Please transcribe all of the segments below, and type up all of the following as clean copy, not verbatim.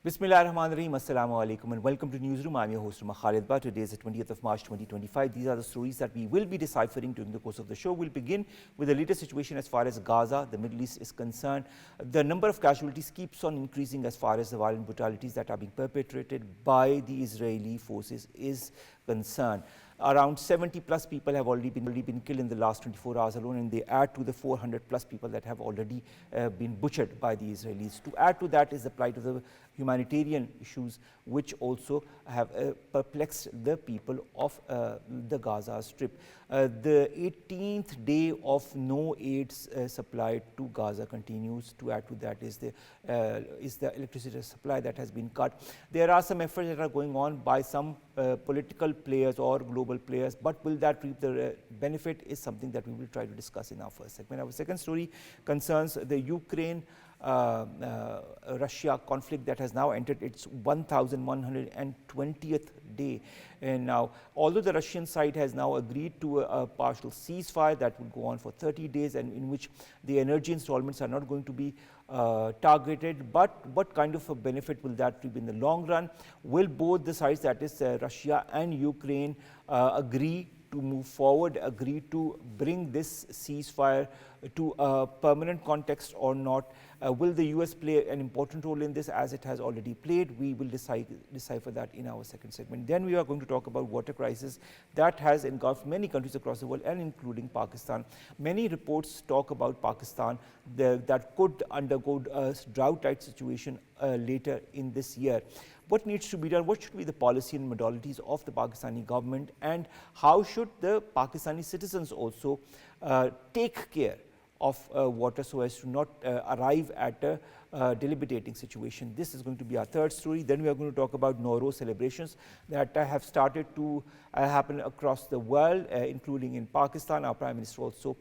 Bismillahirrahmanirrahim. Assalamu alaikum and welcome to Newsroom. I'm your host, Khalid. Today is the 20th of March 2025. These are the stories that we will be deciphering during the course of the show. We'll begin with the latest situation as far as Gaza, the Middle East is concerned. The number of casualties keeps on increasing as far as the violent brutalities that are being perpetrated by the Israeli forces is concerned. Around 70 plus people have already been killed in the last 24 hours alone, and they add to the 400 plus people that have already been butchered by the Israelis. To add to that is the plight of the humanitarian issues, which also have perplexed the people of the Gaza Strip. The 18th day of no aid supply to Gaza continues. To add to that is the electricity supply that has been cut. There are some efforts that are going on by some political players or global players, but will that reap the benefit is something that we will try to discuss in our first segment. Our second story concerns the Ukraine Russia conflict that has now entered its 1120th day. And now, although the Russian side has now agreed to a partial ceasefire that will go on for 30 days and in which the energy installments are not going to be targeted, but what kind of a benefit will that reap in the long run? Will both the sides, that is Russia and Ukraine, agree to move forward, agree to bring this ceasefire to a permanent context or not? Will the US play an important role in this as it has already played? We will decipher that in our second segment. Then we are going to talk about water crisis that has engulfed many countries across the world and including Pakistan. Many reports talk about Pakistan that could undergo a drought-like situation later in this year. What needs to be done? What should be the policy and modalities of the Pakistani government, and how should the Pakistani citizens also take care of water so as to not arrive at a debilitating situation? This is going to be our third story. Then we are going to talk about Nowruz celebrations that have started to happen across the world, including in Pakistan. Our Prime Minister also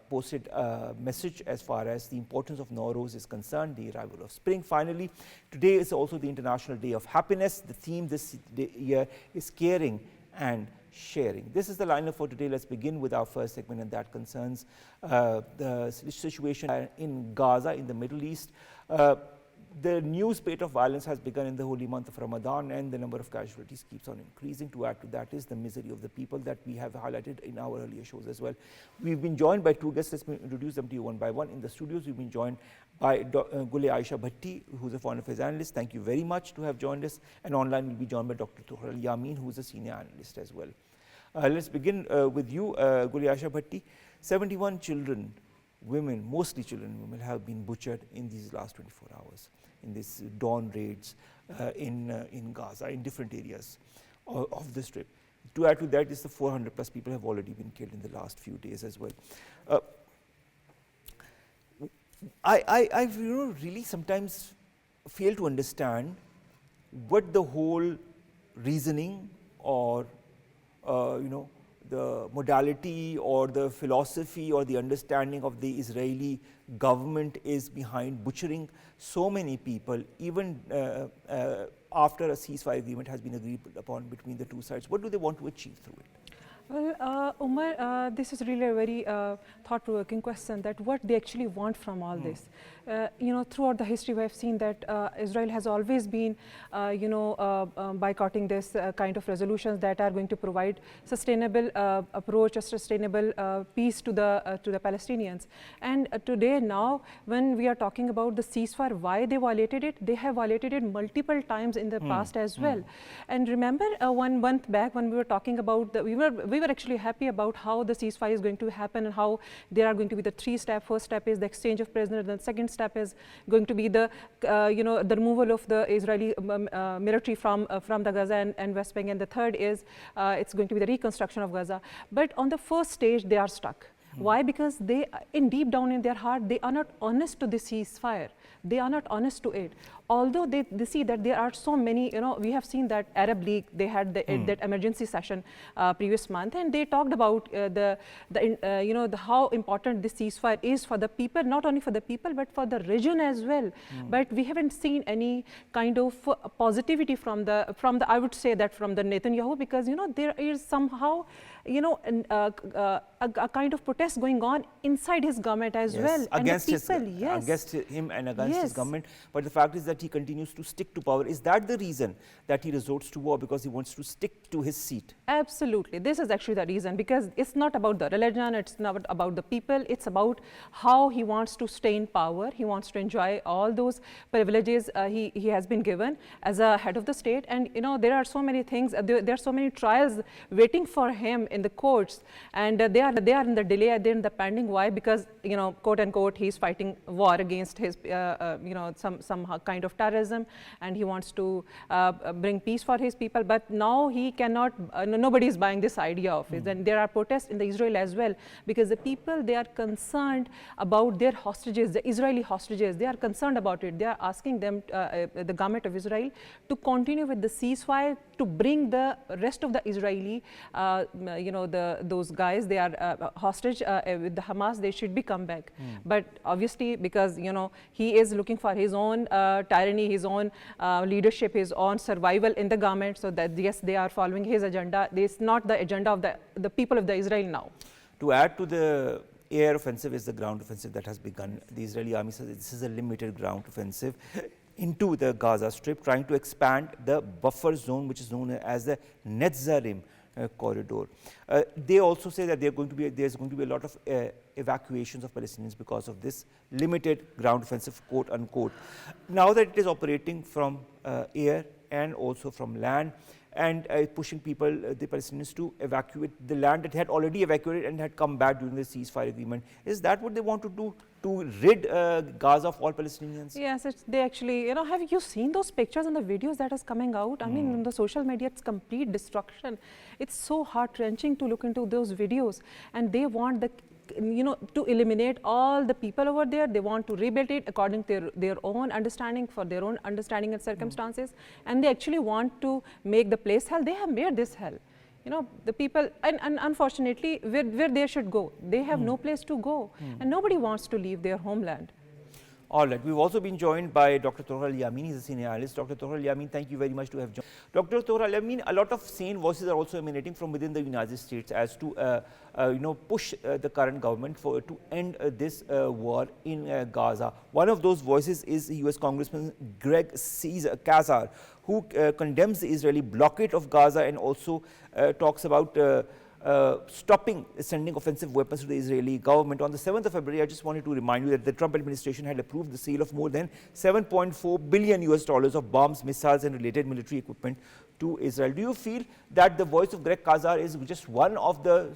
posted a message as far as the importance of Nowruz is concerned, the arrival of spring. Finally, today is also the International Day of Happiness. The theme this year is caring and sharing. This is the lineup for today. Let's begin with our first segment, and that concerns the situation in Gaza, in the Middle East. The new spate of violence has begun in the holy month of Ramadan, and the number of casualties keeps on increasing. To add to that is the misery of the people that we have highlighted in our earlier shows as well. We've been joined by two guests. Let's introduce them to you one by one. In the studios, we've been joined by Gul-i-Ayesha Bhatti, who's a foreign affairs analyst. Thank you very much to have joined us. And online, we'll be joined by Dr. Tughral Yamin, who's a senior analyst as well. Let's begin with you, Gul-i-Ayesha Bhatti. 71 children, women, mostly children and women, have been butchered in these last 24 hours in these dawn raids in Gaza, in different areas of the Strip. To add to that is the 400 plus people have already been killed in the last few days as well. I really sometimes fail to understand what the whole reasoning or the modality or the philosophy or the understanding of the Israeli government is behind butchering so many people, even after a ceasefire agreement has been agreed upon between the two sides. What do they want to achieve through it? Well, Omar, this is really a very thought-provoking question, that what they actually want from all this. Throughout the history, we have seen that Israel has always been, boycotting this kind of resolutions that are going to provide sustainable approach, a sustainable peace to the Palestinians. And today, now, when we are talking about the ceasefire, why they violated it? They have violated it multiple times in the past as well. And remember, 1 month back, when we were talking about we were actually happy about how the ceasefire is going to happen and how there are going to be the 3 steps. First step is the exchange of prisoners. Then second step is going to be the the removal of the Israeli military from the Gaza and West Bank. And the third is it's going to be the reconstruction of Gaza. But on the first stage, they are stuck. Why? Because they, deep down in their heart, they are not honest to the ceasefire. They are not honest to it. Although they see that there are so many, we have seen that Arab League, they had that emergency session previous month, and they talked about how important this ceasefire is for the people, not only for the people, but for the region as well. But we haven't seen any kind of positivity from the I would say that from the Netanyahu, because there is somehow a kind of protest going on inside his government as well. Against him and against his government. But the fact is that that he continues to stick to power. Is that the reason that he resorts to war, because he wants to stick to his seat? Absolutely. This is actually the reason, because it's not about the religion, it's not about the people, it's about how he wants to stay in power. He wants to enjoy all those privileges he has been given as a head of the state. And there are so many things, there are so many trials waiting for him in the courts, and they are in the delay, they're in the pending. Why? Because quote unquote he's fighting war against his some kind of terrorism, and he wants to bring peace for his people. But now he cannot, nobody is buying this idea of it. And there are protests in the Israel as well, because the people, they are concerned about their hostages, the Israeli hostages. They are concerned about it. They are asking them, the government of Israel, to continue with the ceasefire, to bring the rest of the Israeli, those guys, they are hostage with the Hamas, they should be come back. But obviously, because he is looking for his own tyranny, his own leadership, his own survival in the government, so that yes, they are following his agenda. This is not the agenda of the people of the Israel now. To add to the air offensive is the ground offensive that has begun. The Israeli army says this is a limited ground offensive into the Gaza Strip, trying to expand the buffer zone, which is known as the Netzarim corridor. They also say that there's going to be a lot of evacuations of Palestinians because of this limited ground offensive, quote unquote. Now that it is operating from air and also from land, and pushing people, the Palestinians, to evacuate the land that had already evacuated and had come back during the ceasefire agreement. Is that what they want to do, to rid Gaza of all Palestinians? Yes, they actually, have you seen those pictures and the videos that is coming out? I mean, in the social media, it's complete destruction. It's so heart-wrenching to look into those videos. And they want to eliminate all the people over there. They want to rebuild it according to their own understanding, for their own understanding and circumstances. And they actually want to make the place hell. They have made this hell. The people, and unfortunately, where they should go, they have no place to go. And nobody wants to leave their homeland. All right. We've also been joined by Dr. Tughral Yamin. He's a senior analyst. Dr. Tughral Yamin, thank you very much to have joined. Dr. Tughral Yamin, a lot of sane voices are also emanating from within the United States as to push the current government to end this war in Gaza. One of those voices is U.S. Congressman Greg Casar, who condemns the Israeli blockade of Gaza and also talks about stopping sending offensive weapons to the Israeli government. On the 7th of February, I just wanted to remind you that the Trump administration had approved the sale of more than $7.4 billion of bombs, missiles and related military equipment to Israel. Do you feel that the voice of Greg Casar is just one of the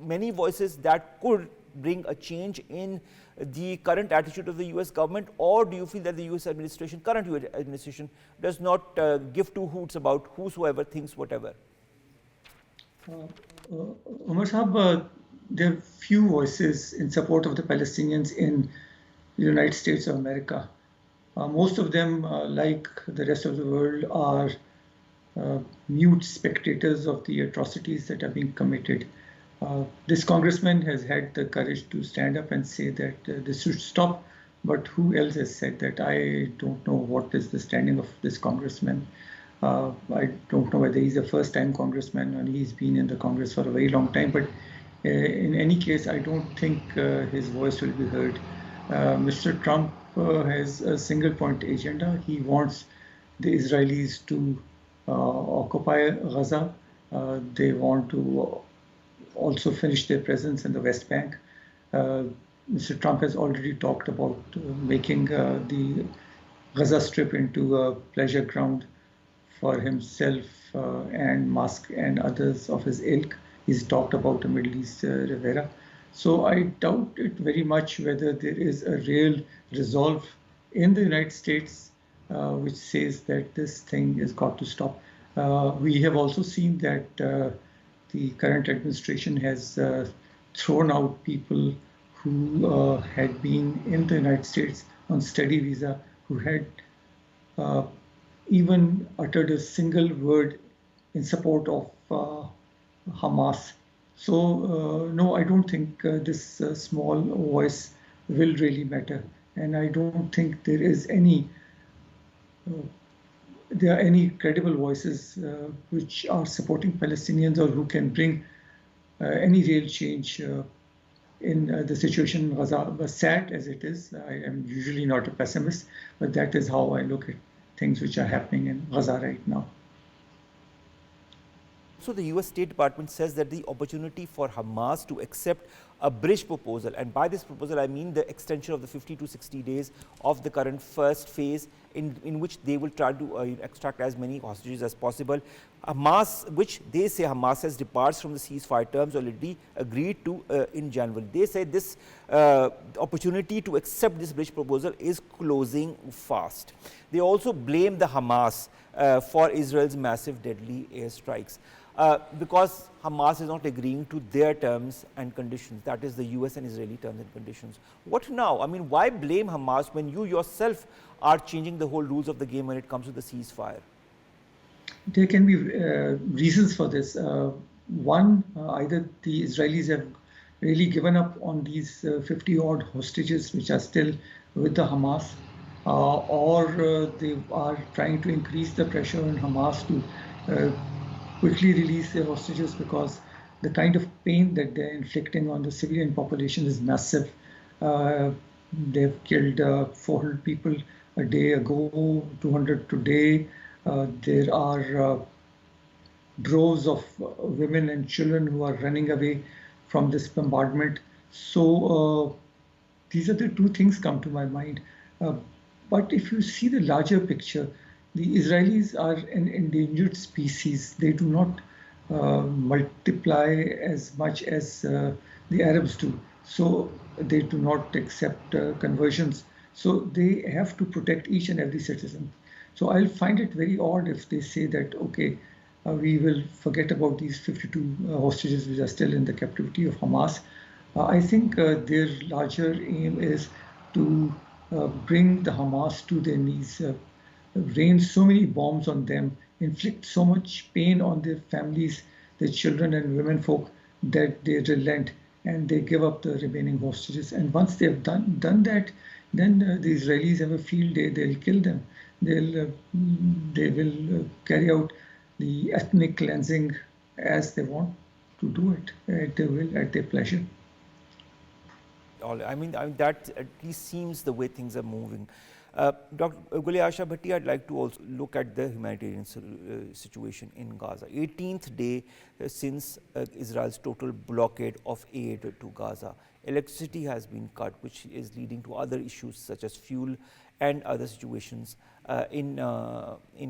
many voices that could bring a change in the current attitude of the US government, or do you feel that the US administration, current US administration, does not give two hoots about whosoever thinks whatever? Omar Sahab, there are few voices in support of the Palestinians in the United States of America. Most of them, like the rest of the world, are mute spectators of the atrocities that are being committed. This congressman has had the courage to stand up and say that this should stop, but who else has said that? I don't know what is the standing of this congressman. I don't know whether he's a first-time congressman or he's been in the Congress for a very long time, but in any case, I don't think his voice will be heard. Mr. Trump has a single-point agenda. He wants the Israelis to occupy Gaza. They want to also finish their presence in the West Bank. Mr. Trump has already talked about making the Gaza Strip into a pleasure ground for himself and Musk and others of his ilk. He's talked about the Middle East Riviera. So I doubt it very much whether there is a real resolve in the United States which says that this thing has got to stop. We have also seen that the current administration has thrown out people who had been in the United States on study visa, who had even uttered a single word in support of Hamas. So no, I don't think this small voice will really matter, and I don't think there is any there are any credible voices which are supporting Palestinians or who can bring any real change in the situation in Gaza, was sad as it is. I am usually not a pessimist, but that is how I look at things which are happening in Gaza right now. So the US State Department says that the opportunity for Hamas to accept a bridge proposal, and by this proposal I mean the extension of the 50 to 60 days of the current first phase in which they will try to extract as many hostages as possible. Hamas, which they say Hamas has departs from the ceasefire terms already agreed to in January. They say this opportunity to accept this bridge proposal is closing fast. They also blame the Hamas for Israel's massive deadly airstrikes. Because Hamas is not agreeing to their terms and conditions, that is the US and Israeli terms and conditions. What now? I mean, why blame Hamas when you yourself are changing the whole rules of the game when it comes to the ceasefire? There can be reasons for this. One, either the Israelis have really given up on these 50-odd hostages which are still with the Hamas, or they are trying to increase the pressure on Hamas to quickly release their hostages, because the kind of pain that they're inflicting on the civilian population is massive. They've killed 400 people a day ago, 200 today. There are droves of women and children who are running away from this bombardment. So these are the two things come to my mind. But if you see the larger picture, the Israelis are an endangered species. They do not multiply as much as the Arabs do. So they do not accept conversions. So they have to protect each and every citizen. So I'll find it very odd if they say that, okay, we will forget about these 52 hostages which are still in the captivity of Hamas. I think their larger aim is to bring the Hamas to their knees, rain so many bombs on them, inflict so much pain on their families, their children and women folk, that they relent and they give up the remaining hostages. And once they have done that, then the Israelis have a field day. They'll kill them. They will carry out the ethnic cleansing as they want to do it at their will, at their pleasure. I mean that at least seems the way things are moving. Dr. Gul-i-Ayesha Bhatti, I'd like to also look at the humanitarian situation in Gaza. 18th day since Israel's total blockade of aid to Gaza. Electricity has been cut, which is leading to other issues such as fuel and other situations in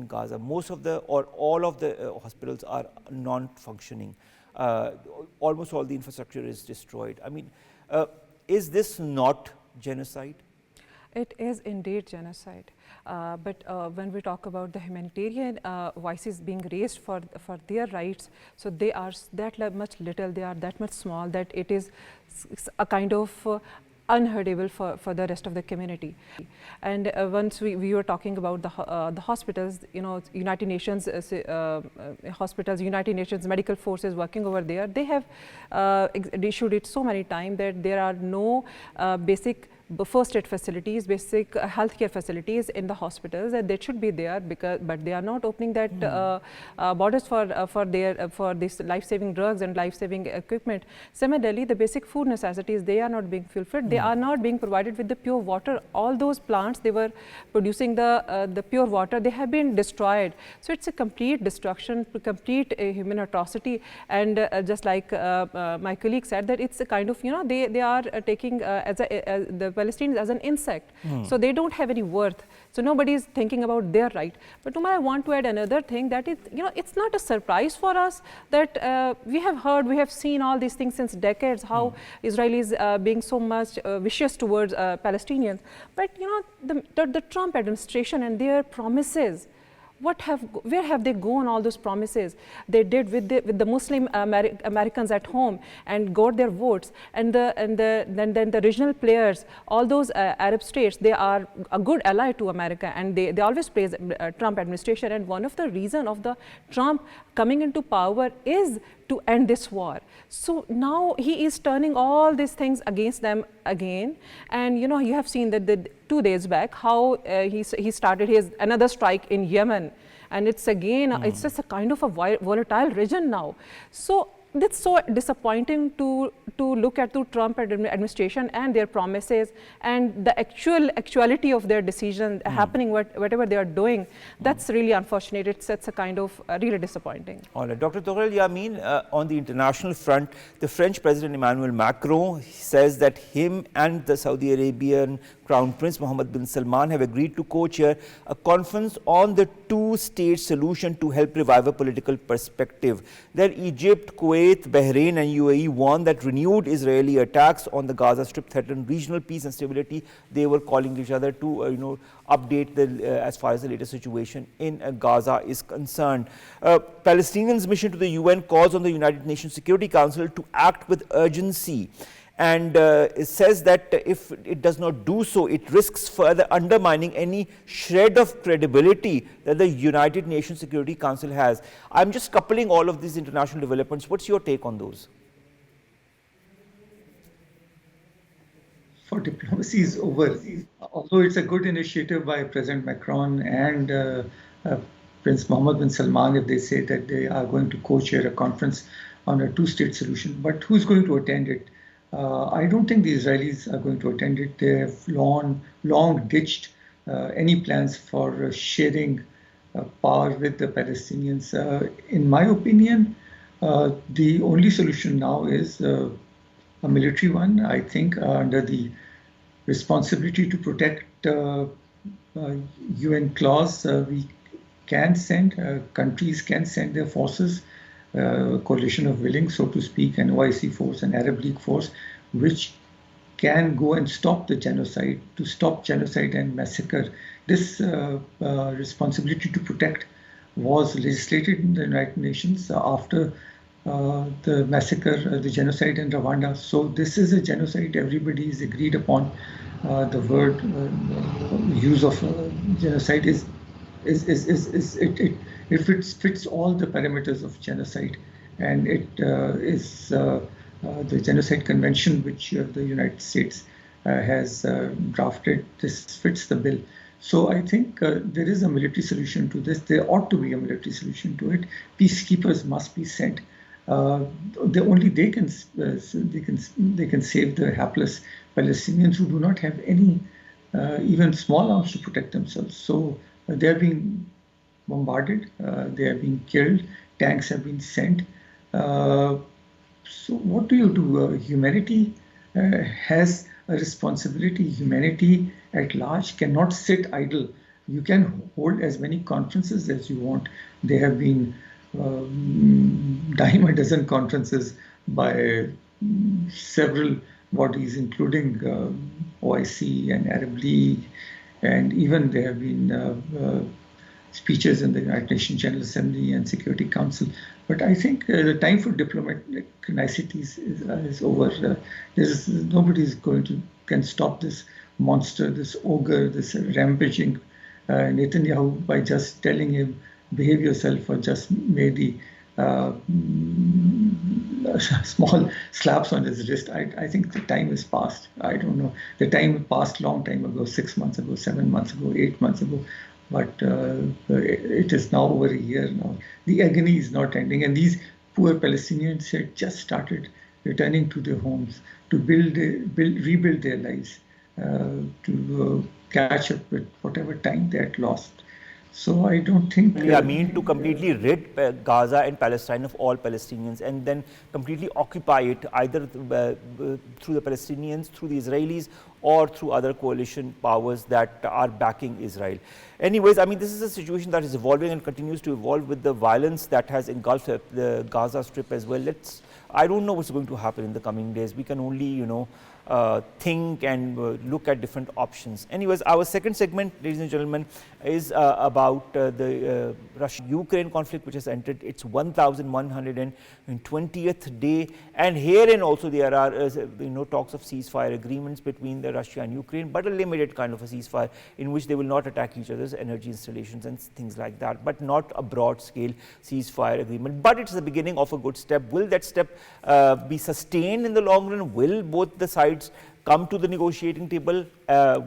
Gaza. Most of the or all of the hospitals are non-functioning. Almost all the infrastructure is destroyed. I mean, is this not genocide? It is indeed genocide. But when we talk about the humanitarian voices being raised for their rights, so they are that much little, they are that much small that it is a kind of unheardable for the rest of the community. And once we were talking about the hospitals, you know, United Nations hospitals, United Nations medical forces working over there, they have issued it so many times that there are no basic first aid facilities, basic healthcare facilities in the hospitals, that they should be there, but they are not opening that borders for this life-saving drugs and life-saving equipment. Similarly, the basic food necessities, they are not being fulfilled. They are not being provided with the pure water. All those plants they were producing the pure water, they have been destroyed. So it's a complete destruction, complete human atrocity. And just like my colleague said, that it's a kind of, you know, they are taking the Palestinians as an insect. So they don't have any worth. So nobody is thinking about their right. But Omar, I want to add another thing, that is, you know, it's not a surprise for us that we have heard, we have seen all these things since decades, how Israelis being so much vicious towards Palestinians. But you know, the Trump administration and their promises, where have they gone, all those promises they did with the Muslim Americans at home and got their votes, and then the regional players, all those Arab states, they are a good ally to America, and they always praise Trump administration. And one of the reason of the Trump coming into power is to end this war. So now he is turning all these things against them again. And you know, you have seen that 2 days back how he started his another strike in Yemen, and it's again it's just a kind of a volatile region now. So that's so disappointing to look at the Trump administration and their promises and the actuality of their decision happening, whatever they are doing. That's really unfortunate. It's a kind of really disappointing. All right, Dr. Tughral, Yamin, on the international front, the French President Emmanuel Macron says that him and the Saudi Arabian Crown Prince Mohammed bin Salman have agreed to co-chair a conference on the two-state solution to help revive a political perspective. There, Egypt, Kuwait, Bahrain and UAE warned that renewed Israeli attacks on the Gaza Strip threaten regional peace and stability. They were calling each other to update as far as the latest situation in Gaza is concerned. Palestinians' mission to the UN calls on the United Nations Security Council to act with urgency. And it says that if it does not do so, it risks further undermining any shred of credibility that the United Nations Security Council has. I'm just coupling all of these international developments. What's your take on those? For diplomacy is over. Although it's a good initiative by President Macron and Prince Mohammed bin Salman, if they say that they are going to co-chair a conference on a two-state solution, but who's going to attend it? I don't think the Israelis are going to attend it. They have long ditched any plans for sharing power with the Palestinians. In my opinion, the only solution now is a military one. I think under the responsibility to protect UN clause, we can send, countries can send their forces, coalition of willing, so to speak, an OIC force, an Arab League force, which can go and stop the genocide, to stop genocide and massacre. This responsibility to protect was legislated in the United Nations after the massacre, the genocide in Rwanda. So this is a genocide. Everybody is agreed upon. The word use of genocide it fits all the parameters of genocide, and it is the Genocide Convention, which the United States has drafted. This fits the bill. So I think there is a military solution to this. There ought to be a military solution to it. Peacekeepers must be sent. Only they can save the hapless Palestinians who do not have any even small arms to protect themselves. So they are being bombarded, they are being killed, tanks have been sent. So what do you do? Humanity has a responsibility. Humanity at large cannot sit idle. You can hold as many conferences as you want. There have been dime a dozen conferences by several bodies, including OIC and Arab League, and even there have been speeches in the United Nations General Assembly and Security Council. But I think the time for diplomatic niceties is over. Nobody can stop this monster, this ogre, this rampaging Netanyahu by just telling him, behave yourself, or just maybe small slaps on his wrist. I think the time is past. I don't know. The time passed long time ago, 6 months ago, 7 months ago, 8 months ago. But it is now over a year now. The agony is not ending. And these poor Palestinians had just started returning to their homes to rebuild their lives, to catch up with whatever time they had lost. So I don't think... I mean to completely rid Gaza and Palestine of all Palestinians and then completely occupy it either through the Palestinians, through the Israelis, or through other coalition powers that are backing Israel. Anyways, I mean, this is a situation that is evolving and continues to evolve with the violence that has engulfed the Gaza Strip as well. I don't know what's going to happen in the coming days. We can only, think and look at different options. Anyways, our second segment, ladies and gentlemen, is about the Russia-Ukraine conflict, which has entered its 1,120th day. And herein also there are talks of ceasefire agreements between Russia and Ukraine, but a limited kind of a ceasefire in which they will not attack each other's energy installations and things like that, but not a broad-scale ceasefire agreement. But it's the beginning of a good step. Will that step be sustained in the long run? Will both the sides come to the negotiating table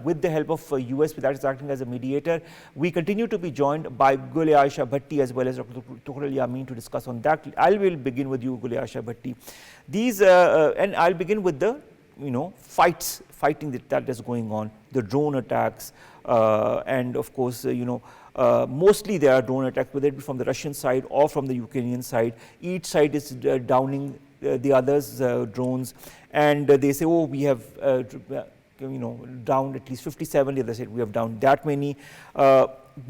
with the help of US, that is acting as a mediator. We continue to be joined by Gul-i-Ayesha Bhatti as well as Dr. Tughral Yamin to discuss on that. I will begin with you, Gul-i-Ayesha Bhatti. These and I'll begin with the fighting that is going on, the drone attacks, and of course mostly there are drone attacks, whether it be from the Russian side or from the Ukrainian side. Each side is downing the other's drones, and they say, oh, we have downed at least 57. The other side, we have downed that many.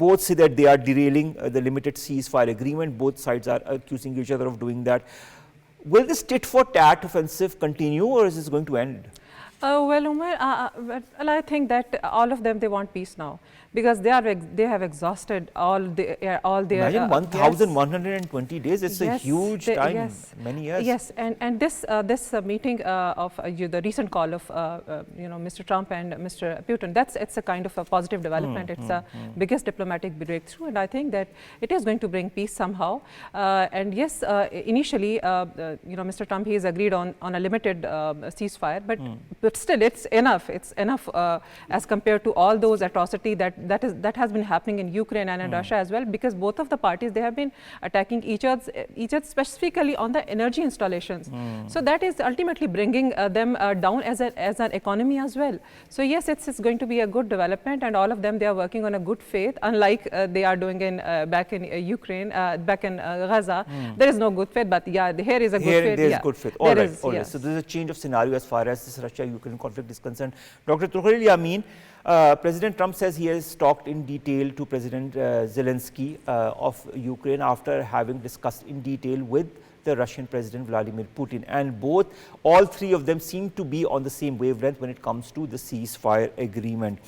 Both say that they are derailing the limited ceasefire agreement. Both sides are accusing each other of doing that. Will this tit for tat offensive continue, or is this going to end? Well, Omar, I think that all of them, they want peace now, because they have exhausted all their. Imagine 1,120 days. It's a huge time, many years. Yes, and this meeting of the recent call of Mr. Trump and Mr. Putin, it's a kind of a positive development. It's the biggest diplomatic breakthrough, and I think that it is going to bring peace somehow. And yes, initially, Mr. Trump, he has agreed on a limited ceasefire, but still, it's enough. It's enough as compared to all those atrocity that has been happening in Ukraine and in Russia as well, because both of the parties, they have been attacking each other specifically on the energy installations. So that is ultimately bringing them down as an economy as well. So yes, it's going to be a good development, and all of them, they are working on a good faith, unlike they are doing back in Ukraine, back in Gaza. There is no good faith, but yeah, here is a good faith. Here there is good faith. All right. So there is a change of scenario as far as this Russia-Ukraine conflict is concerned. Dr. Tughral Yamin, President Trump says he has talked in detail to President Zelensky of Ukraine after having discussed in detail with the Russian President Vladimir Putin, and all three of them seem to be on the same wavelength when it comes to the ceasefire agreement.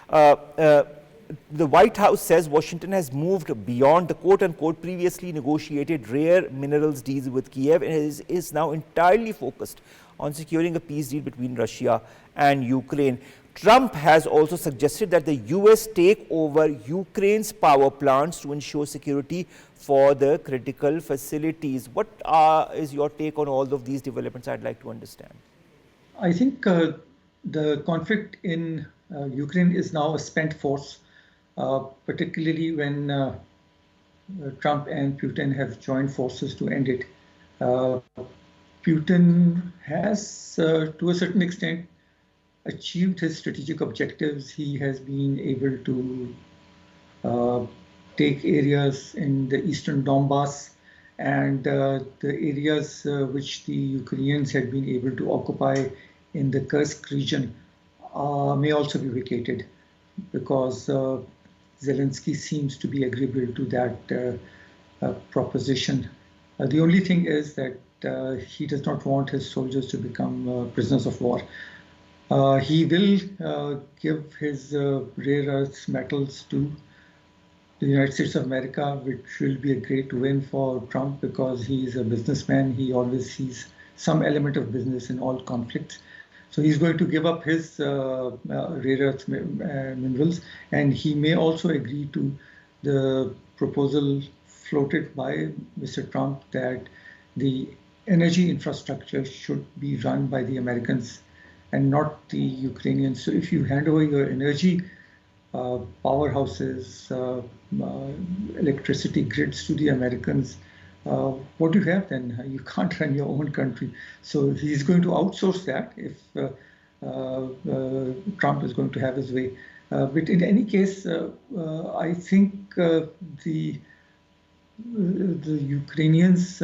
The White House says Washington has moved beyond the quote-unquote previously negotiated rare minerals deals with Kiev and is now entirely focused on securing a peace deal between Russia and Ukraine. Trump has also suggested that the US take over Ukraine's power plants to ensure security for the critical facilities. What is your take on all of these developments? I'd like to understand. I think the conflict in Ukraine is now a spent force, particularly when Trump and Putin have joined forces to end it. Putin has, to a certain extent, achieved his strategic objectives. He has been able to take areas in the eastern Donbass, and the areas which the Ukrainians had been able to occupy in the Kursk region may also be vacated, because Zelensky seems to be agreeable to that proposition. The only thing is that he does not want his soldiers to become prisoners of war. He will give his rare earth metals to the United States of America, which will be a great win for Trump, because he is a businessman. He always sees some element of business in all conflicts. So he's going to give up his rare earth minerals, and he may also agree to the proposal floated by Mr. Trump that the energy infrastructure should be run by the Americans and not the Ukrainians. So if you hand over your energy powerhouses, electricity grids to the Americans, what do you have then? You can't run your own country. So he's going to outsource that if Trump is going to have his way. But in any case, I think the Ukrainians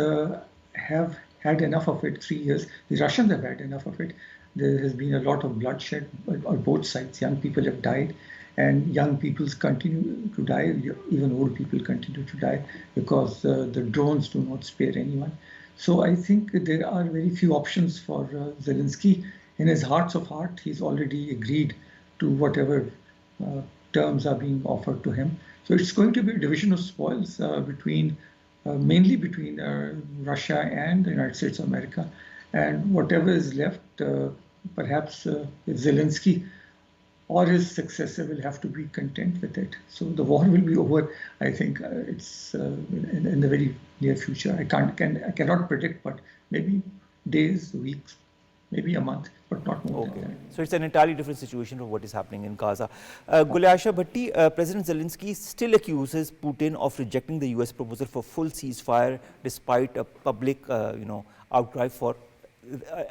have had enough of it. 3 years. The Russians have had enough of it. There has been a lot of bloodshed on both sides. Young people have died, and young people continue to die. Even old people continue to die because the drones do not spare anyone. So I think there are very few options for Zelensky. In his hearts of heart, he's already agreed to whatever terms are being offered to him. So it's going to be a division of spoils mainly between Russia and the United States of America. And whatever is left, perhaps Zelensky or his successor will have to be content with it. So the war will be over, I think, it's in the very near future. I cannot predict, but maybe days, weeks. maybe a month, but not more than Okay. that. So it's an entirely different situation from what is happening in Gaza. Gul-i-Ayesha, Bhatti, President Zelensky still accuses Putin of rejecting the US proposal for full ceasefire despite a public outcry for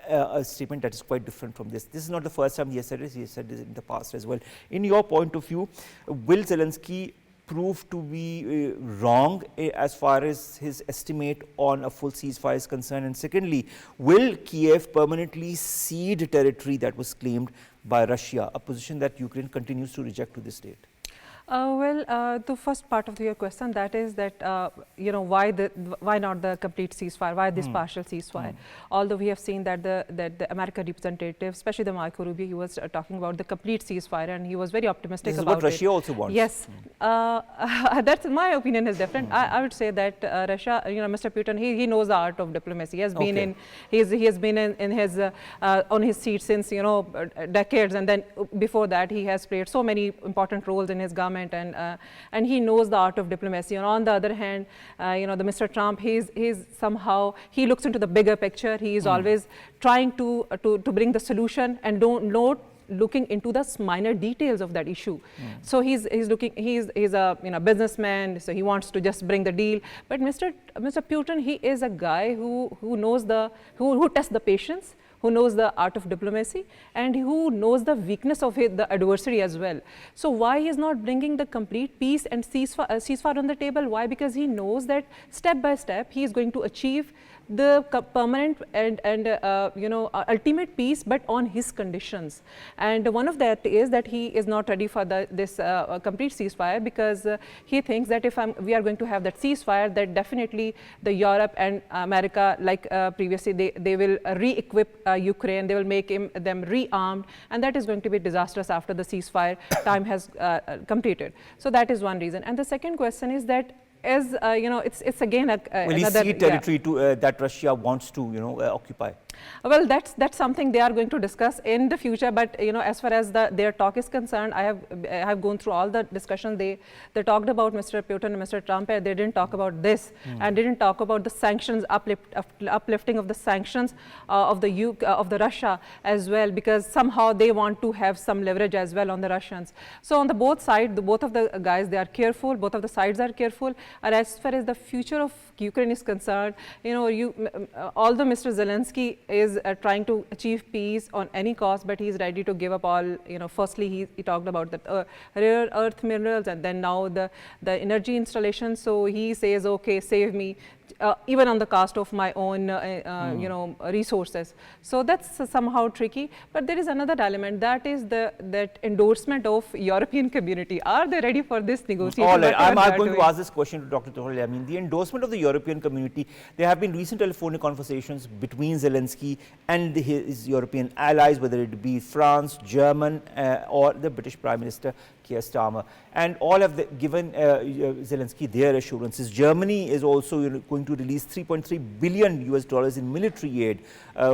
a statement that is quite different from this. This is not the first time he has said this, he has said this in the past as well. In your point of view, will Zelensky prove to be wrong as far as his estimate on a full ceasefire is concerned? And secondly, will Kiev permanently cede territory that was claimed by Russia, a position that Ukraine continues to reject to this date? The first part of your question, that is that why not the complete ceasefire? Why this partial ceasefire? Although we have seen that the American representative, especially the Marco Rubio, he was talking about the complete ceasefire, and he was very optimistic about it. This is what Russia also wants. Yes, that's my opinion is different. I would say that Russia, Mr. Putin, he knows the art of diplomacy. He has been he has been in his on his seat since decades, and then before that he has played so many important roles in his government. And he knows the art of diplomacy. And on the other hand, the Mr. Trump, he's somehow, he looks into the bigger picture. He is always trying to bring the solution and not looking into the minor details of that issue. So he's a businessman, so he wants to just bring the deal. But Mr. Putin, he is a guy who knows who tests the patience, who knows the art of diplomacy, and who knows the weakness of the adversary as well. So why he is not bringing the complete peace and ceasefire on the table? Why? Because he knows that step by step he is going to achieve the permanent and ultimate peace, but on his conditions. And one of that is that he is not ready for this complete ceasefire, because he thinks that if we are going to have that ceasefire, that definitely the Europe and America, like previously, they will re-equip Ukraine, they will make them re-armed, and that is going to be disastrous after the ceasefire time has completed. So that is one reason. And the second question is that, as it's again will he cede territory to that Russia wants to occupy? Well, that's something they are going to discuss in the future. But as far as their talk is concerned, I have gone through all the discussions. They talked about Mr. Putin and Mr. Trump. They didn't talk about this, and didn't talk about the sanctions, uplifting of the sanctions of the Russia as well, because somehow they want to have some leverage as well on the Russians. So on the both sides, both of the guys, they are careful. Both of the sides are careful. And as far as the future of Ukraine is concerned, although Mr. Zelensky is trying to achieve peace on any cost, but he is ready to give up all. Firstly, he talked about the rare earth minerals, and then now the energy installation. So he says, okay, save me, even on the cost of my own resources. So that's somehow tricky. But there is another element, that is that endorsement of European community. Are they ready for this negotiation? All right, I'm going to ask this question to Dr. Tughral. I mean, the endorsement of the European community, there have been recent telephonic conversations between Zelensky and his European allies, whether it be France, German, or the British Prime Minister, Keir Starmer, and all have given Zelensky their assurances. Germany is also going to release $3.3 billion in military aid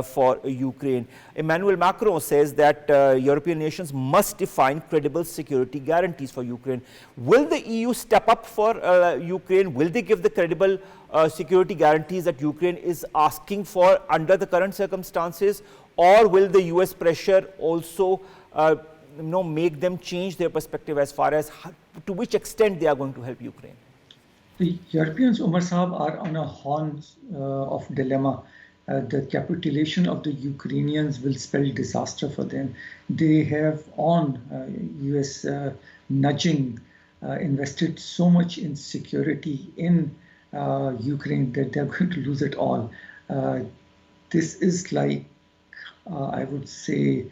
for Ukraine. Emmanuel Macron says that European nations must define credible security guarantees for Ukraine. Will the EU step up for Ukraine? Will they give the credible security guarantees that Ukraine is asking for under the current circumstances, or will the US pressure also make them change their perspective as far as to which extent they are going to help Ukraine? The Europeans, Omar Saab, are on a horn of dilemma. The capitulation of the Ukrainians will spell disaster for them. They have, on US nudging, invested so much in security in Ukraine that they're going to lose it all. This is like, I would say,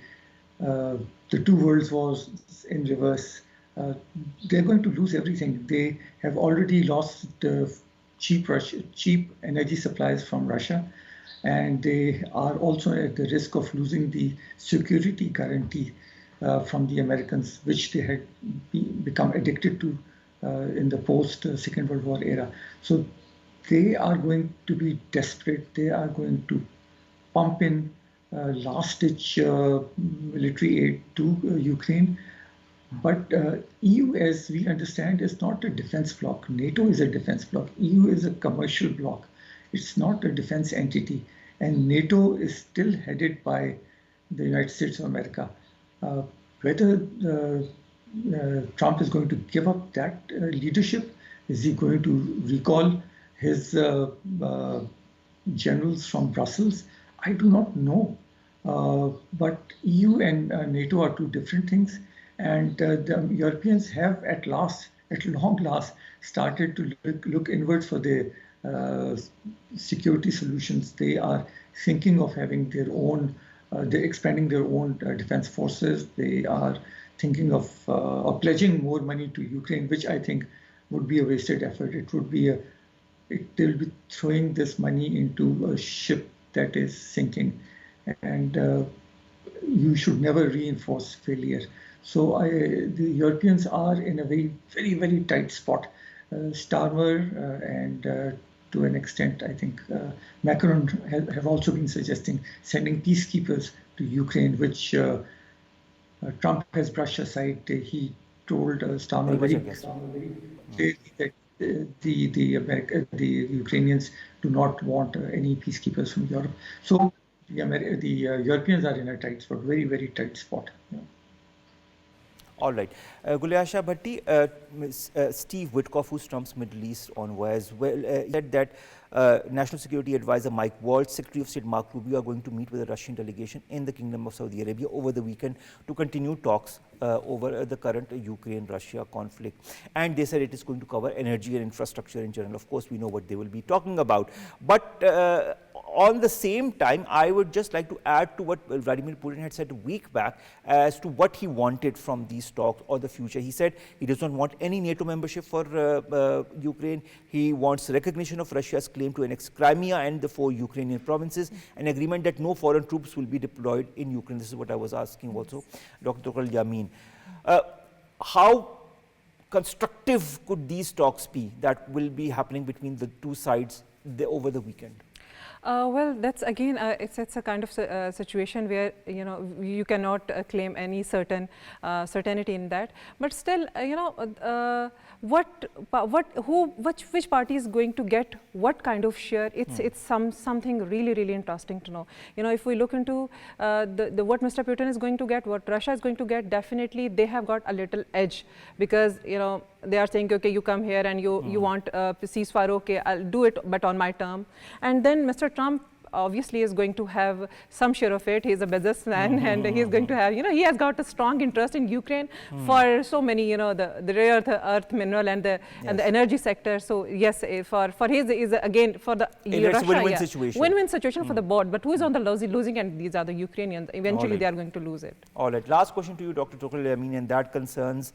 the two world wars in reverse. They're going to lose everything. They have already lost the cheap energy supplies from Russia, and they are also at the risk of losing the security guarantee from the Americans, which they had become addicted to in the post-Second World War era. So they are going to be desperate. They are going to pump in last-ditch military aid to Ukraine. But EU, as we understand, is not a defense bloc. NATO is a defense bloc. EU is a commercial bloc. It's not a defense entity. and NATO is still headed by the United States of America. Whether Trump is going to give up that leadership, is he going to recall his generals from Brussels? I do not know. But EU and NATO are two different things, and the Europeans have at long last, started to look inwards for the security solutions. They are thinking of having their own, they're expanding their own defense forces. They are thinking of pledging more money to Ukraine, which I think would be a wasted effort. It would be they'll be throwing this money into a ship that is sinking, and you should never reinforce failure. So the Europeans are in a very tight spot. Starmer and to an extent, I think Macron have also been suggesting sending peacekeepers to Ukraine, which Trump has brushed aside. He told Starmer very clearly that the Ukrainians do not want any peacekeepers from Europe. So the Europeans are in a tight spot, very tight spot. Yeah. All right. Gul-i-Ayesha, Bhatti, Steve Witkoff, who's Trump's Middle East envoy as well, said that National Security Advisor Mike Waltz, Secretary of State Mark Rubio are going to meet with a Russian delegation in the Kingdom of Saudi Arabia over the weekend to continue talks over the current Ukraine-Russia conflict. And they said it is going to cover energy and infrastructure in general. Of course, we know what they will be talking about. But on the same time, I would just like to add to what Vladimir Putin had said a week back as to what he wanted from these talks or the future. He said he does not want any NATO membership for Ukraine. He wants recognition of Russia's claim to annex Crimea and the 4 Ukrainian provinces, an agreement that no foreign troops will be deployed in Ukraine. This is what I was asking also Dr. Tughral, Yamin. How constructive could these talks be that will be happening between the two sides over the weekend? Well, that's again, it's a kind of situation where you cannot claim any certainty in that. But still, which party is going to get what kind of share? It's something really interesting to know. If we look into what Mr. Putin is going to get, what Russia is going to get, definitely they have got a little edge, because they are saying, okay, you come here and you want a ceasefire, okay, I'll do it, but on my term. And then Mr. Trump obviously is going to have some share of it. He's a businessman, and he's going to have, he has got a strong interest in Ukraine for so many, the rare earth mineral and the energy sector. So yes, for his is again for the Russia, win-win situation. Win-win situation for the board. But who is on the losing end? These are the Ukrainians. Eventually, they are going to lose it. All right. Last question to you, Dr. Tughral, Yamin, and that concerns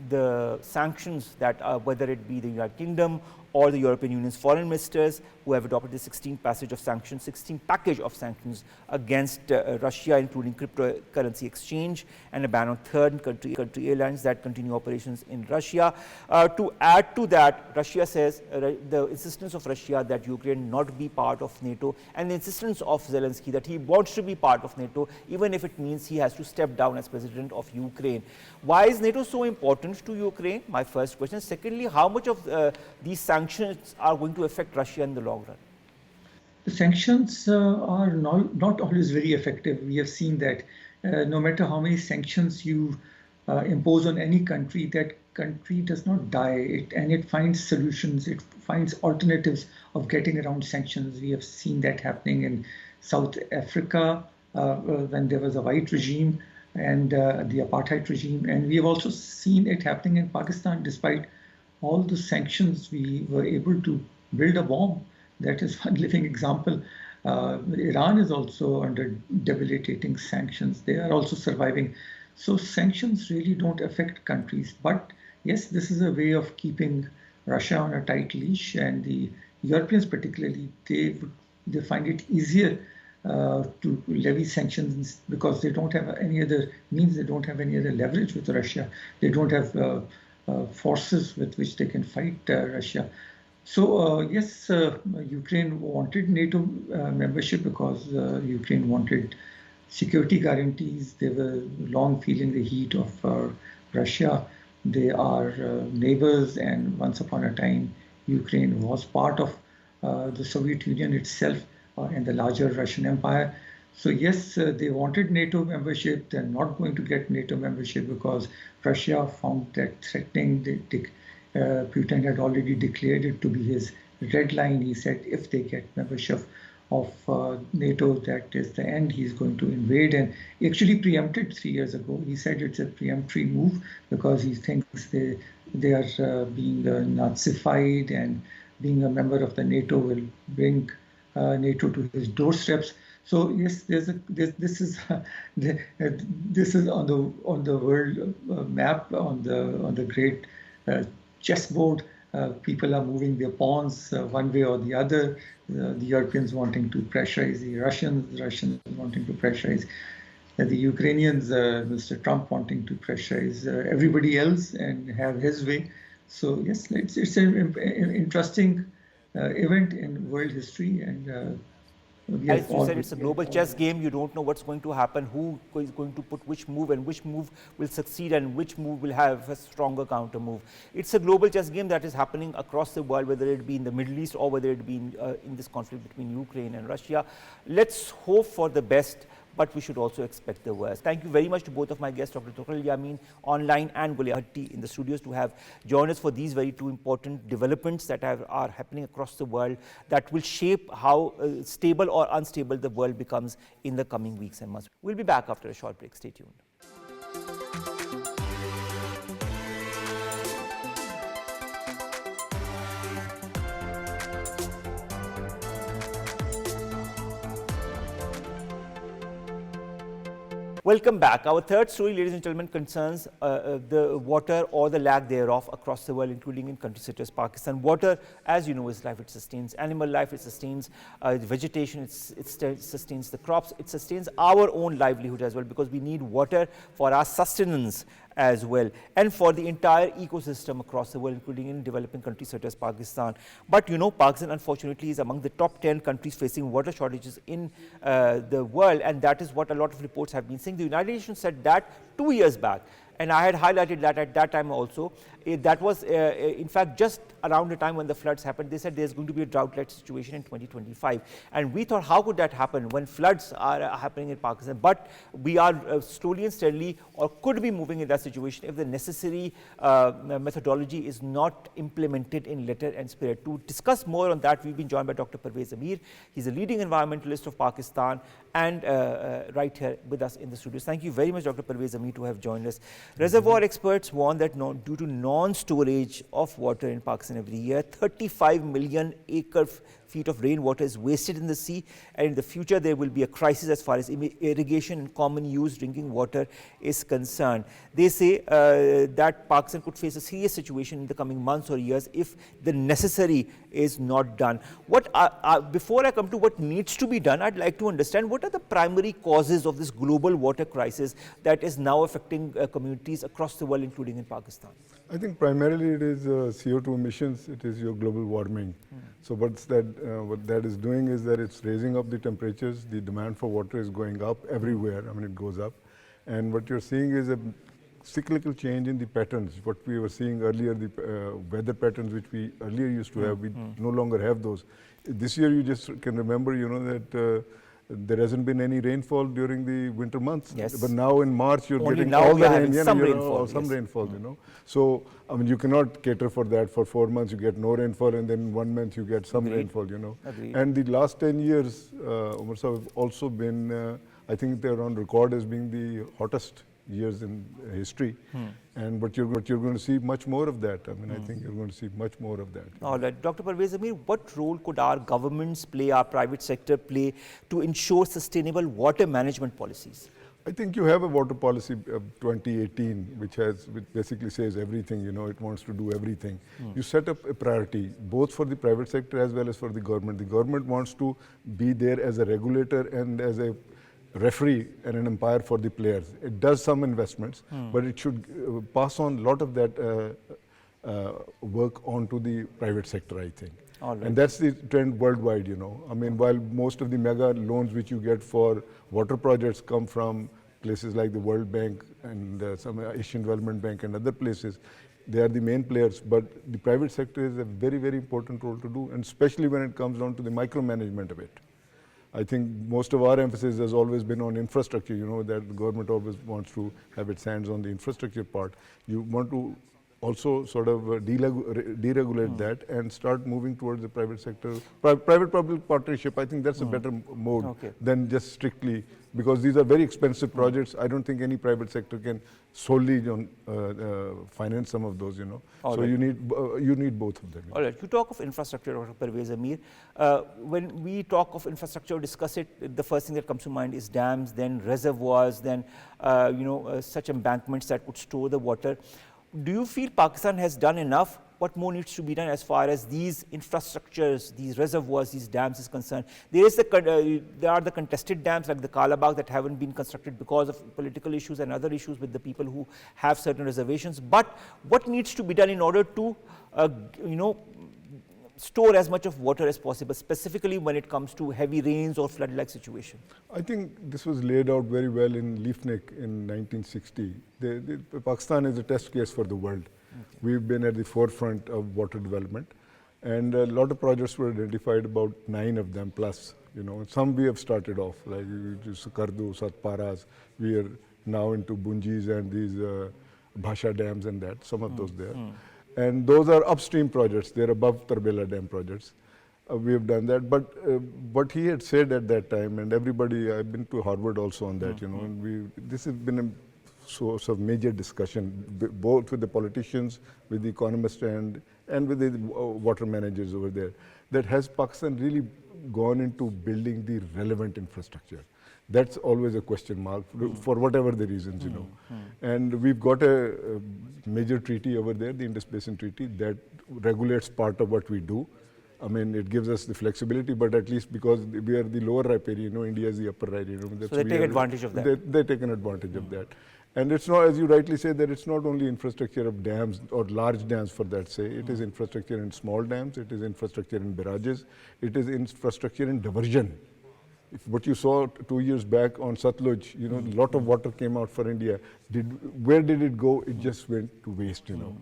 the sanctions that whether it be the United Kingdom or the European Union's foreign ministers who have adopted the 16th package of sanctions against Russia, including cryptocurrency exchange and a ban on third country airlines that continue operations in Russia. To add to that, Russia says the insistence of Russia that Ukraine not be part of NATO, and the insistence of Zelensky that he wants to be part of NATO, even if it means he has to step down as president of Ukraine. Why is NATO so important to Ukraine? My first question. Secondly, how much of these sanctions are going to affect Russia in the long run? The sanctions are not always very effective. We have seen that no matter how many sanctions you impose on any country, that country does not die, and it finds solutions, it finds alternatives of getting around sanctions. We have seen that happening in South Africa when there was a white regime and the apartheid regime, and we have also seen it happening in Pakistan. Despite all the sanctions, we were able to build a bomb. That is one living example. Iran is also under debilitating sanctions. They are also surviving. So sanctions really don't affect countries. But yes, this is a way of keeping Russia on a tight leash, and the Europeans particularly, they find it easier to levy sanctions because they don't have any other means, they don't have any other leverage with Russia. They don't have forces with which they can fight Russia. So yes, Ukraine wanted NATO membership because Ukraine wanted security guarantees. They were long feeling the heat of Russia. They are neighbors, and once upon a time, Ukraine was part of the Soviet Union itself. in the larger Russian Empire. So yes, they wanted NATO membership. They're not going to get NATO membership because Russia found that threatening. Putin had already declared it to be his red line. He said if they get membership of NATO, that is the end. He's going to invade, and he actually preempted 3 years ago. He said it's a preemptory move because he thinks they are being Nazified, and being a member of the NATO will bring NATO to his doorsteps. So yes, this is this is on the world map, on the great chessboard. People are moving their pawns one way or the other. The Europeans wanting to pressurize the Russians wanting to pressurize the Ukrainians, Mr. Trump wanting to pressurize everybody else and have his way. So yes, it's an interesting event in world history, and as you said, it's a global chess game. You don't know what's going to happen, who is going to put which move, and which move will succeed and which move will have a stronger counter move. It's a global chess game that is happening across the world, whether it be in the Middle East or whether it be in this conflict between Ukraine and Russia. Let's hope for the best, but we should also expect the worst. Thank you very much to both of my guests, Dr. Tughral, Yamin online, and Gul-i-Ayesha in the studios, to have joined us for these very two important developments that are happening across the world that will shape how stable or unstable the world becomes in the coming weeks and months. We'll be back after a short break. Stay tuned. Welcome back. Our third story, ladies and gentlemen, concerns the water or the lack thereof across the world, including in countries such as Pakistan. Water, as you know, is life. It sustains animal life, it sustains vegetation, it sustains the crops, it sustains our own livelihood as well, because we need water for our sustenance as well, and for the entire ecosystem across the world, including in developing countries such as Pakistan. But you know, Pakistan unfortunately is among the top 10 countries facing water shortages in the world, and that is what a lot of reports have been saying. The United Nations said that 2 years back, and I had highlighted that at that time also. That was in fact just around the time when the floods happened. They said there's going to be a drought-like situation in 2025, and we thought, how could that happen when floods are happening in Pakistan? But we are slowly and steadily, or could be moving in that situation if the necessary methodology is not implemented in letter and spirit. To discuss more on that, we've been joined by Dr. Pervaiz Amir. He's a leading environmentalist of Pakistan, and right here with us in the studios. Thank you very much, Dr. Pervaiz Amir, to have joined us. Reservoir experts warn that due to non-storage of water in Pakistan every year, 35 million acre-feet of rainwater is wasted in the sea, and in the future there will be a crisis as far as irrigation and common use drinking water is concerned. They say that Pakistan could face a serious situation in the coming months or years if the necessary is not done. Before I come to what needs to be done, I'd like to understand what are the primary causes of this global water crisis that is now affecting communities across the world, including in Pakistan. I think primarily it is CO2 emissions, it is your global warming. So what that is doing is that it's raising up the temperatures, the demand for water is going up everywhere, I mean it goes up. And what you're seeing is a cyclical change in the patterns. What we were seeing earlier, the weather patterns which we earlier used to have, we no longer have those. This year you just can remember, you know, that there hasn't been any rainfall during the winter months. Yes. But now in March you're Only getting now all we the are rain, having some rainfall, some yes. rainfall, you know. So, I mean, you cannot cater for that. For 4 months you get no rainfall, and then 1 month you get some rainfall, you know. Agreed. And the last 10 years, Omar sahab, have also been, I think they're on record as being the hottest years in history. But you're going to see much more of that. I mean, I think you're going to see much more of that. All right. Dr. Pervaiz Amir, what role could our governments play, our private sector play, to ensure sustainable water management policies? I think you have a water policy of 2018, which basically says everything, you know, it wants to do everything. You set up a priority, both for the private sector as well as for the government. The government wants to be there as a regulator and as a referee and an umpire for the players. It does some investments, but it should pass on a lot of that work onto the private sector, I think. All right. And that's the trend worldwide, you know. I mean, while most of the mega loans which you get for water projects come from places like the World Bank and some Asian Development Bank and other places, they are the main players, but the private sector is a very, very important role to do, and especially when it comes down to the micromanagement of it. I think most of our emphasis has always been on infrastructure, you know, that the government always wants to have its hands on the infrastructure part. You want to also sort of deregulate that and start moving towards the private sector, private-public partnership. I think that's a better mode than just strictly, because these are very expensive projects. I don't think any private sector can solely finance some of those, you know. So you need both of them. All right, you talk of infrastructure, Dr. Pervaiz, Amir. When we talk of infrastructure, discuss it, the first thing that comes to mind is dams, then reservoirs, then such embankments that would store the water. Do you feel Pakistan has done enough? What more needs to be done as far as these infrastructures, these reservoirs, these dams is concerned? There are the contested dams like the Kalabagh that haven't been constructed because of political issues and other issues with the people who have certain reservations. But what needs to be done in order to, store as much of water as possible, specifically when it comes to heavy rains or flood-like situation? I think this was laid out very well in Leafnik in 1960. Pakistan is a test case for the world. We've been at the forefront of water development, and a lot of projects were identified, about 9 of them plus. You know, some we have started off, like Kardu, Satparas. We are now into Bunjis and these Bhasha dams and that, some of those there. And those are upstream projects. They're above Tarbela Dam projects. We have done that. But what he had said at that time, and everybody, I've been to Harvard also on that, you know, and this has been a source of major discussion, both with the politicians, with the economists, and with the water managers over there, that has Pakistan really gone into building the relevant infrastructure? That's always a question mark for whatever the reasons, you know. And we've got a major treaty over there, the Indus Basin Treaty, that regulates part of what we do. I mean, it gives us the flexibility, but at least because we are the lower riparian, you know, India is the upper riparian. So they take advantage of that. They take an advantage of that. And it's not, as you rightly say, that it's not only infrastructure of dams or large dams for that say, it is infrastructure in small dams, it is infrastructure in barrages, it is infrastructure in diversion. If what you saw 2 years back on Satluj, you know, a lot of water came out for India. Where did it go? It just went to waste, you know.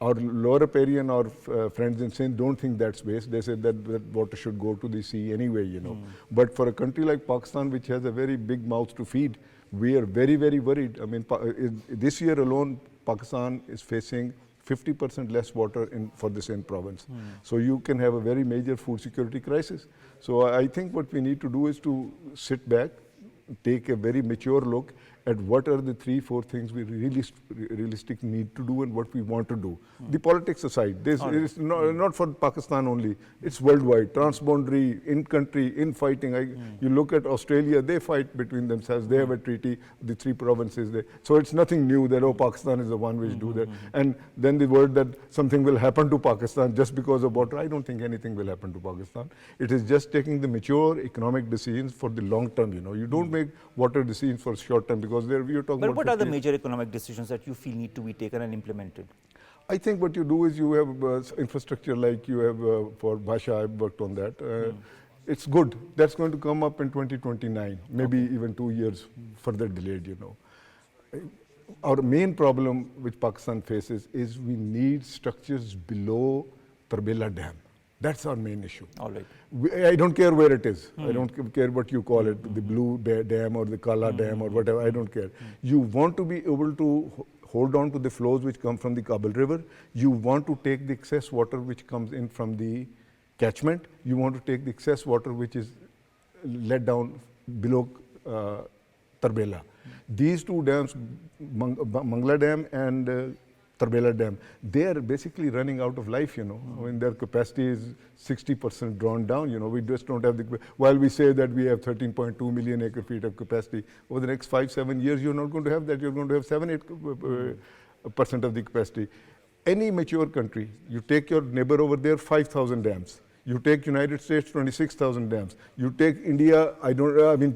Our lower riparian, our friends in Sindh don't think that's waste. They said that water should go to the sea anyway, you know. But for a country like Pakistan, which has a very big mouth to feed, we are very, very worried. I mean, this year alone, Pakistan is facing 50% less water for the Sindh province. So you can have a very major food security crisis. So I think what we need to do is to sit back, take a very mature look at what are the 3-4 things we realistically need to do and what we want to do. The politics aside, this is not for Pakistan only, it's worldwide, transboundary, in-country, in-fighting. You look at Australia, they fight between themselves, they have a treaty, the 3 provinces. So it's nothing new that, oh, Pakistan is the one which do that. And then the word that something will happen to Pakistan just because of water, I don't think anything will happen to Pakistan. It is just taking the mature economic decisions for the long term, you know. You don't make water decisions for short term, because there we are talking about. But what are the major economic decisions that you feel need to be taken and implemented? I think what you do is you have infrastructure like you have for Bhasha. I've worked on that. It's good. That's going to come up in 2029, maybe even 2 years further delayed, you know. Our main problem which Pakistan faces is we need structures below Tarbela Dam. That's our main issue. All right. I don't care where it is. I don't care what you call it, the Blue Dam or the Kala Dam or whatever. I don't care. You want to be able to hold on to the flows which come from the Kabul River. You want to take the excess water which comes in from the catchment. You want to take the excess water which is let down below Tarbela. These 2 dams, Mangla Dam and Tarbela Dam, they are basically running out of life, you know. When their capacity is 60% drawn down, you know, we just don't have the, while we say that we have 13.2 million acre feet of capacity, over the next 5-7 years, you're not going to have that. You're going to have 7-8% of the capacity. Any mature country, you take your neighbor over there, 5,000 dams. You take United States, 26,000 dams. You take India,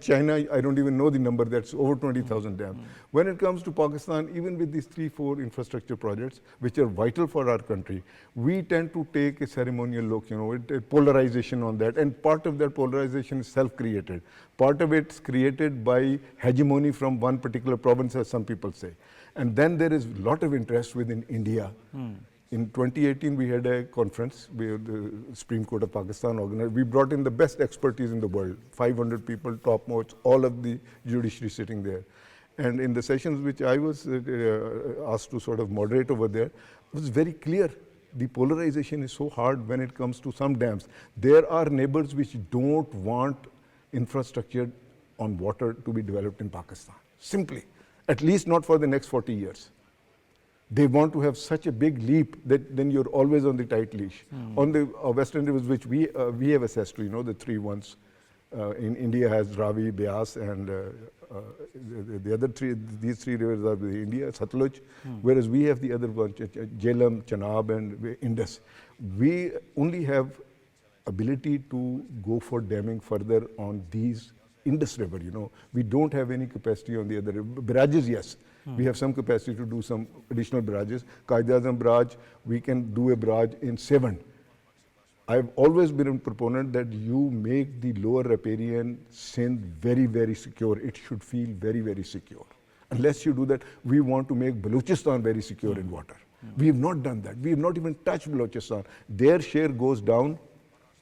China, I don't even know the number, that's over 20,000 dams. When it comes to Pakistan, even with these 3-4 infrastructure projects, which are vital for our country, we tend to take a ceremonial look, you know, a polarization on that. And part of that polarization is self-created. Part of it's created by hegemony from one particular province, as some people say. And then there is a lot of interest within India In 2018, we had a conference. The Supreme Court of Pakistan organized. We brought in the best expertise in the world, 500 people, top-notch, all of the judiciary sitting there. And in the sessions which I was asked to sort of moderate over there, it was very clear. The polarization is so hard when it comes to some dams. There are neighbors which don't want infrastructure on water to be developed in Pakistan, simply, at least not for the next 40 years. They want to have such a big leap that then you're always on the tight leash. On the western rivers, which we have access to, you know, the three ones. In India has Ravi, Beas, and the other three, these three rivers are the India, Satluj, whereas we have the other one, Jhelum, Chenab, and Indus. We only have ability to go for damming further on these Indus River, you know. We don't have any capacity on the other river. Barrages, yes. We have some capacity to do some additional barrages. Qaid-e-Azam barrage, we can do a barrage in 7. I've always been a proponent that you make the lower riparian Sindh very, very secure. It should feel very, very secure. Unless you do that, we want to make Balochistan very secure in water. We have not done that. We have not even touched Balochistan. Their share goes down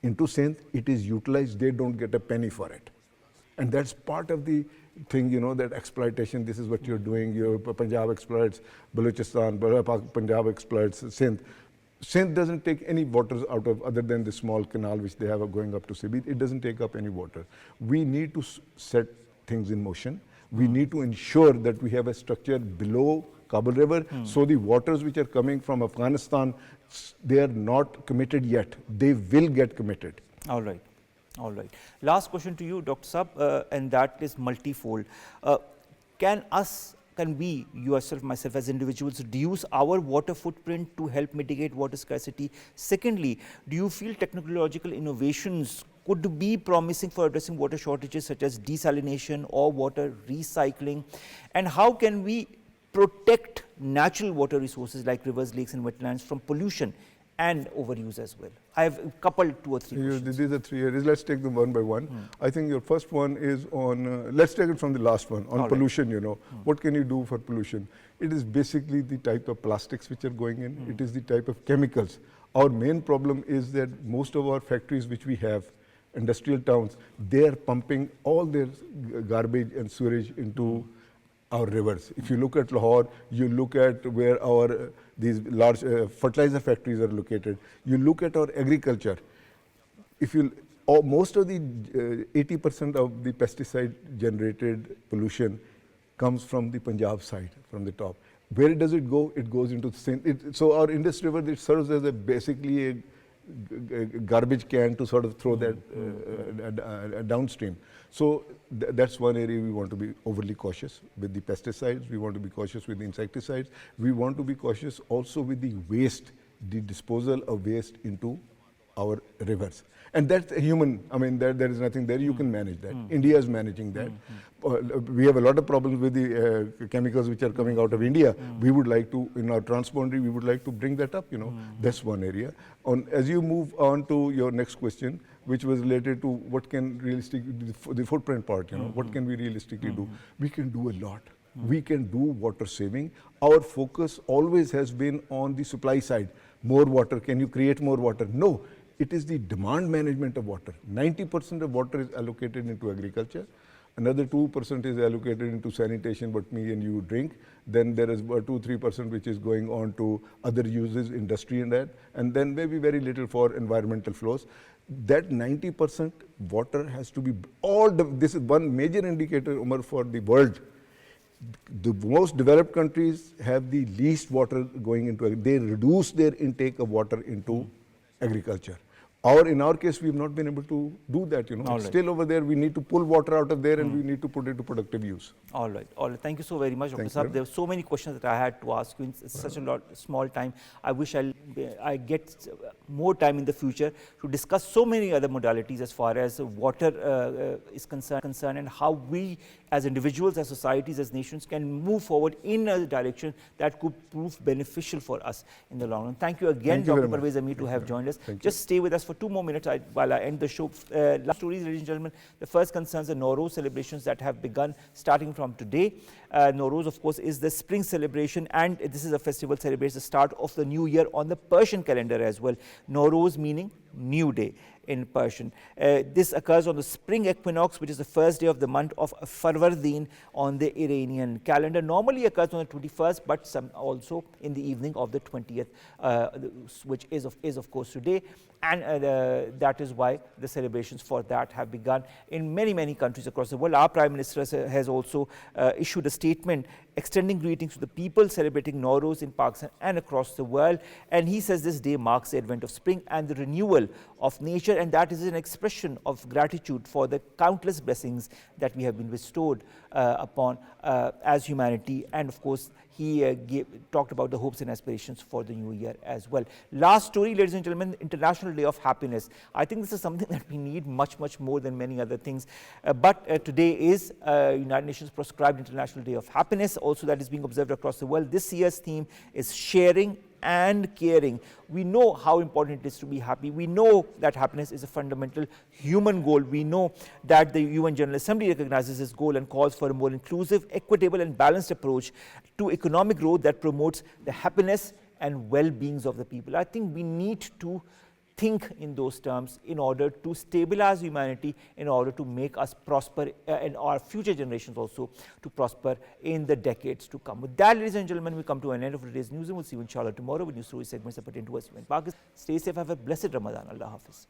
into Sindh. It is utilized. They don't get a penny for it. And that's part of the thing, you know, that exploitation. This is what you're doing. Punjab exploits Balochistan, Punjab exploits Sindh. Sindh doesn't take any waters out of, other than the small canal which they have going up to Sibit. It doesn't take up any water. We need to set things in motion. We need to ensure that we have a structure below Kabul River, so the waters which are coming from Afghanistan, they are not committed yet. They will get committed. All right. All right. Last question to you, Dr. Saab, and that is multifold. Can we, yourself, myself as individuals, reduce our water footprint to help mitigate water scarcity? Secondly, do you feel technological innovations could be promising for addressing water shortages such as desalination or water recycling? And how can we protect natural water resources like rivers, lakes and wetlands from pollution and overuse as well? I have coupled 2 or 3 questions. These are 3 areas. Let's take them one by one. I think your first one is on, let's take it from the last one, on pollution, you know. What can you do for pollution? It is basically the type of plastics which are going in. It is the type of chemicals. Our main problem is that most of our factories which we have, industrial towns, they are pumping all their garbage and sewage into our rivers. If you look at Lahore, you look at where our these large fertilizer factories are located, you look at our agriculture. If you, most of the 80% of the pesticide generated pollution comes from the Punjab side, from the top. Where does it go? It goes into the same. So our Indus River, it serves as basically a garbage can to sort of throw that downstream. So that's one area we want to be overly cautious with the pesticides. We want to be cautious with the insecticides. We want to be cautious also with the waste, the disposal of waste into our rivers. And that's a human, I mean, there is nothing there, you can manage that. India is managing that. We have a lot of problems with the chemicals which are coming out of India. We would like to, in our transboundary, we would like to bring that up, you know. That's one area. As you move on to your next question, which was related to what can realistically, the footprint part, you know, what can we realistically do? We can do a lot. We can do water saving. Our focus always has been on the supply side. More water, can you create more water? No. It is the demand management of water. 90% of water is allocated into agriculture. Another 2% is allocated into sanitation, what me and you drink. Then there is 2-3% which is going on to other uses, industry and that. And then maybe very little for environmental flows. That 90% water has to be, this is one major indicator, Omar, for the world. The most developed countries have the least water going into, they reduce their intake of water into agriculture. In our case, we have not been able to do that, you know. It's still over there. We need to pull water out of there and we need to put it to productive use. All right. Thank you so very much, Dr. Saab. There were so many questions that I had to ask you in such a small time. I wish I get more time in the future to discuss so many other modalities as far as water is concerned and how we as individuals, as societies, as nations can move forward in a direction that could prove beneficial for us in the long run. Thank you again, Dr. Pervaiz Amir, to have joined us. Just stay with us for 2 more minutes while I end the show. Last stories, ladies and gentlemen. The first concerns the Nowruz celebrations that have begun starting from today. Nowruz, of course, is the spring celebration, and this is a festival celebrates the start of the new year on the Persian calendar as well. Nowruz meaning new day in Persian. This occurs on the spring equinox, which is the first day of the month of Farvardin on the Iranian calendar. Normally occurs on the 21st, but some also in the evening of the 20th, which is of course today. And that is why the celebrations for that have begun in many countries across the world. Our Prime Minister has also issued a statement extending greetings to the people celebrating Nowruz in Pakistan and across the world. And he says this day marks the advent of spring and the renewal of nature, and that is an expression of gratitude for the countless blessings that we have been bestowed upon as humanity. And of course, he talked about the hopes and aspirations for the new year as well. Last story, ladies and gentlemen, International Day of Happiness. I think this is something that we need much more than many other things. But today is United Nations prescribed International Day of Happiness, also that is being observed across the world. This year's theme is sharing and caring. We know how important it is to be happy. We know that happiness is a fundamental human goal. We know that the UN General Assembly recognizes this goal and calls for a more inclusive, equitable and balanced approach to economic growth that promotes the happiness and well-beings of the people. I think we need to think in those terms in order to stabilize humanity, in order to make us prosper and our future generations also to prosper in the decades to come. With that, ladies and gentlemen, we come to an end of today's newsroom. We'll see you inshallah tomorrow with new story segments that pertain to us in Pakistan. Stay safe, have a blessed Ramadan. Allah Hafiz.